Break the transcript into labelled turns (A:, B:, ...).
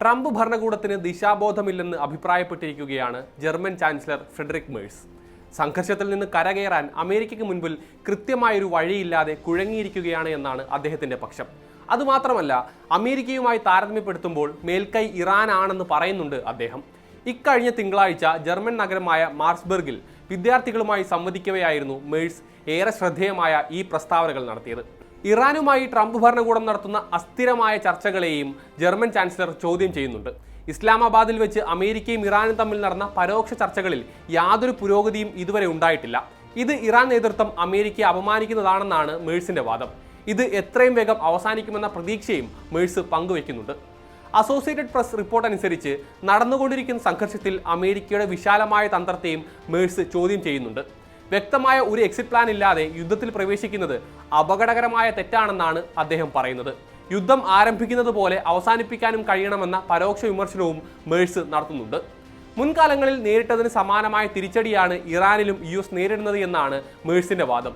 A: Trump ഭരണകൂടത്തിന് ദിശാബോധമില്ലെന്ന് അഭിപ്രായപ്പെട്ടിരിക്കുകയാണ് German chancellor Frederick Merz. സംഘർഷത്തിൽ നിന്ന് കരകയറാൻ അമേരിക്കയ്ക്ക് മുൻപിൽ കൃത്യമായൊരു വഴിയില്ലാതെ കുഴങ്ങിയിരിക്കുകയാണ് എന്നാണ് അദ്ദേഹത്തിന്റെ പക്ഷം. അതുമാത്രമല്ല, അമേരിക്കയുമായി താരതമ്യപ്പെടുത്തുമ്പോൾ മേൽക്കൈ ഇറാനാണെന്ന് പറയുന്നുണ്ട് അദ്ദേഹം. ഇക്കഴിഞ്ഞ തിങ്കളാഴ്ച ജർമ്മൻ നഗരമായ മാർസ്ബർഗിൽ വിദ്യാർത്ഥികളുമായി സംവദിക്കവെയായിരുന്നു മേഴ്സ് ഏറെ ശ്രദ്ധേയമായ ഈ പ്രസ്താവനകൾ നടത്തിയത്. ഇറാനുമായി ട്രംപ് ഭരണകൂടം നടത്തുന്ന അസ്ഥിരമായ ചർച്ചകളെയും ജർമ്മൻ ചാൻസലർ ചോദ്യം ചെയ്യുന്നുണ്ട്. ഇസ്ലാമാബാദിൽ വെച്ച് അമേരിക്കയും ഇറാനും തമ്മിൽ നടന്ന പരോക്ഷ ചർച്ചകളിൽ യാതൊരു പുരോഗതിയും ഇതുവരെ ഉണ്ടായിട്ടില്ല. ഇത് ഇറാൻ നേതൃത്വം അമേരിക്കയെ അപമാനിക്കുന്നതാണെന്നാണ് മേഴ്സിന്റെ വാദം. ഇത് എത്രയും വേഗം അവസാനിക്കുമെന്ന പ്രതീക്ഷയും മേഴ്സ് പങ്കുവയ്ക്കുന്നുണ്ട്. അസോസിയേറ്റഡ് പ്രസ് റിപ്പോർട്ട് അനുസരിച്ച് നടന്നുകൊണ്ടിരിക്കുന്ന സംഘർഷത്തിൽ അമേരിക്കയുടെ വിശാലമായ തന്ത്രത്തെയും മേഴ്സ് ചോദ്യം ചെയ്യുന്നുണ്ട്. വ്യക്തമായ ഒരു എക്സിറ്റ് പ്ലാൻ ഇല്ലാതെ യുദ്ധത്തിൽ പ്രവേശിക്കുന്നത് അപകടകരമായ തെറ്റാണെന്നാണ് അദ്ദേഹം പറയുന്നത്. യുദ്ധം ആരംഭിക്കുന്നത് പോലെ അവസാനിപ്പിക്കാനും കഴിയണമെന്ന പരോക്ഷ വിമർശനവും മേഴ്സ് നടത്തുന്നുണ്ട്. മുൻകാലങ്ങളിൽ നേരിട്ടതിന് സമാനമായ തിരിച്ചടിയാണ് ഇറാനിലും US നേരിടുന്നത് എന്നാണ് മേഴ്സിന്റെ വാദം.